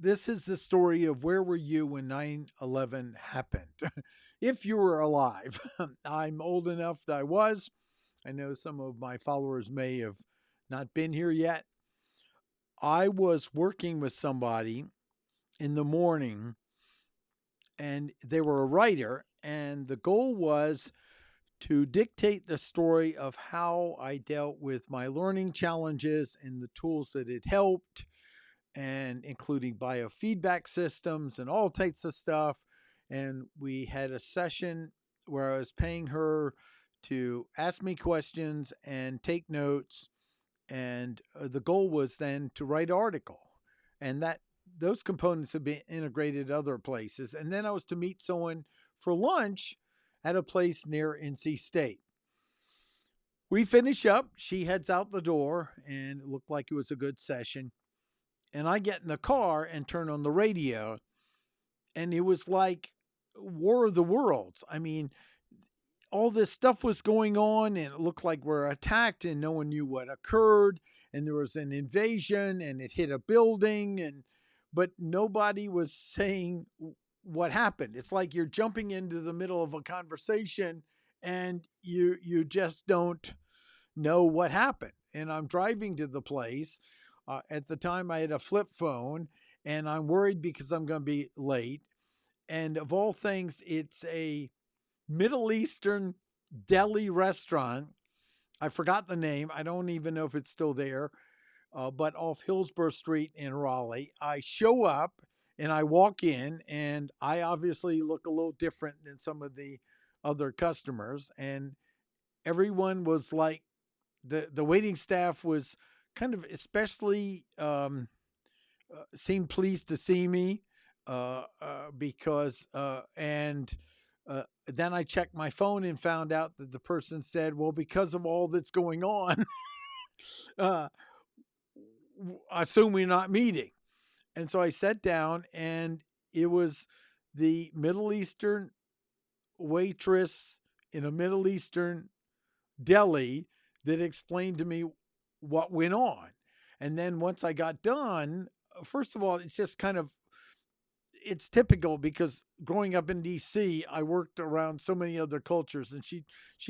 this is the story of where were you when 9/11 happened, if you were alive. I'm old enough that I was. I know some of my followers may have not been here yet. I was working with somebody in the morning, and they were a writer, and the goal was to dictate the story of how I dealt with my learning challenges and the tools that it helped, and including biofeedback systems and all types of stuff. And we had a session where I was paying her to ask me questions and take notes. And the goal was then to write an article, and that those components have been integrated other places. And then I was to meet someone for lunch at a place near NC State. We finish up. She heads out the door, and it looked like it was a good session. And I get in the car and turn on the radio, and it was like War of the Worlds. I mean, all this stuff was going on, and it looked like we're attacked, and no one knew what occurred. And there was an invasion, and it hit a building, and but nobody was saying what happened. It's like you're jumping into the middle of a conversation, and you just don't know what happened. And I'm driving to the place. At the time, I had a flip phone, and I'm worried because I'm going to be late. And of all things, it's a Middle Eastern deli restaurant. I forgot the name. I don't even know if it's still there, but off Hillsborough Street in Raleigh. I show up and I walk in, and I obviously look a little different than some of the other customers. And everyone was like, the waiting staff was kind of especially seemed pleased to see me because and then I checked my phone and found out that the person said, "Well, because of all that's going on, uh, I assume we're not meeting." And so I sat down, and it was the Middle Eastern waitress in a Middle Eastern deli that explained to me what went on. And then once I got done, first of all, it's just kind of it's typical because growing up in DC, I worked around so many other cultures, and she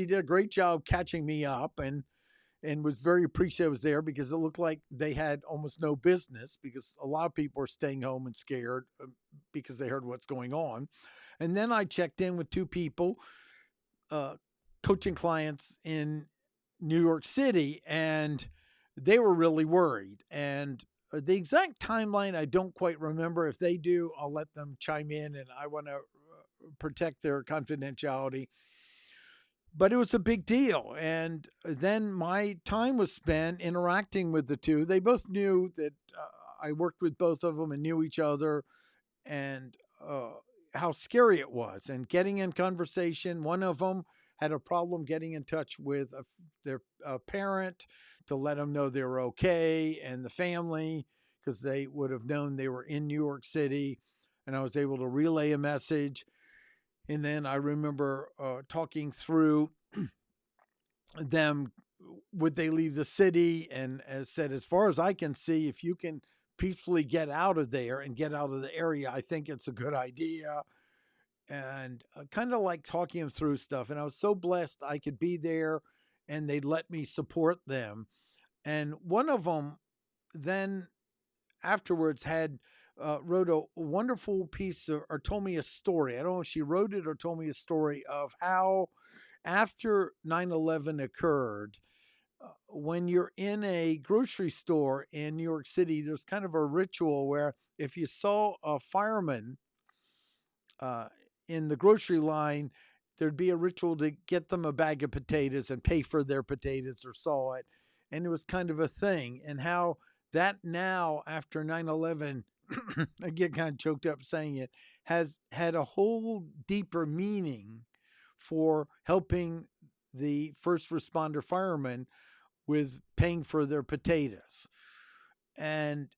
did a great job catching me up, and was very appreciative I was there because it looked like they had almost no business because a lot of people were staying home and scared because they heard what's going on. And then I checked in with two people uh, coaching clients in New York City, and they were really worried. And the exact timeline, I don't quite remember. If they do, I'll let them chime in, and I want to protect their confidentiality. But it was a big deal. And then my time was spent interacting with the two. They both knew that I worked with both of them and knew each other, and how scary it was. And getting in conversation, one of them had a problem getting in touch with their parent to let them know they were okay, and the family, because they would have known they were in New York City. And I was able to relay a message. And then I remember talking through them, would they leave the city, and as said, as far as I can see, if you can peacefully get out of there and get out of the area, I think it's a good idea. And kind of like talking them through stuff. And I was so blessed I could be there, and they'd let me support them. And one of them then afterwards had wrote a wonderful piece or told me a story. I don't know if she wrote it or told me a story of how after 9/11 occurred, when you're in a grocery store in New York City, there's kind of a ritual where if you saw a fireman uh, in the grocery line, there'd be a ritual to get them a bag of potatoes and pay for their potatoes or saw it. And it was kind of a thing. And how that now, after 9/11, I get kind of choked up saying it, has had a whole deeper meaning for helping the first responder firemen with paying for their potatoes. And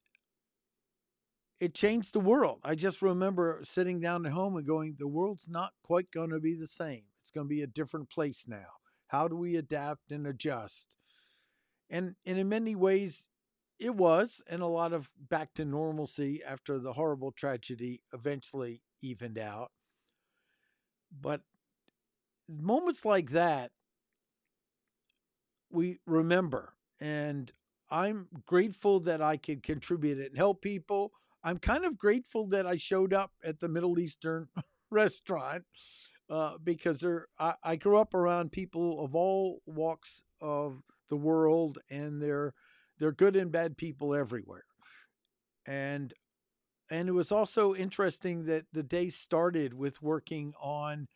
it changed the world. I just remember sitting down at home and going, the world's not quite going to be the same. It's going to be a different place now. How do we adapt and adjust? And in many ways, It was, and a lot of back to normalcy after the horrible tragedy eventually evened out. But moments like that, we remember. And I'm grateful that I could contribute and help people. I'm kind of grateful that I showed up at the Middle Eastern restaurant because I grew up around people of all walks of the world, and they're good and bad people everywhere. And it was also interesting that the day started with working on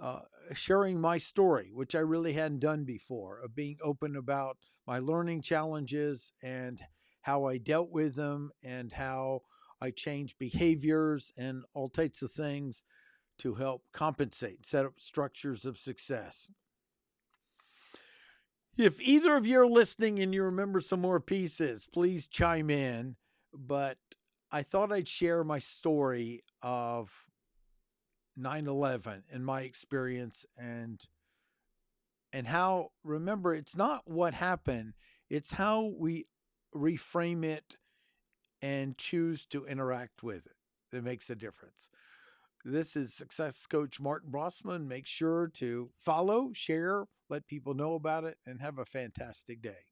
uh, sharing my story, which I really hadn't done before, of being open about my learning challenges and how I dealt with them and how I changed behaviors and all types of things to help compensate, set up structures of success. If either of you are listening and you remember some more pieces, please chime in. But I thought I'd share my story of 9/11 and my experience, and how, remember, it's not what happened, it's how we reframe it and choose to interact with it that makes a difference. This is success coach Martin Brossman. Make sure to follow, share, let people know about it, and have a fantastic day.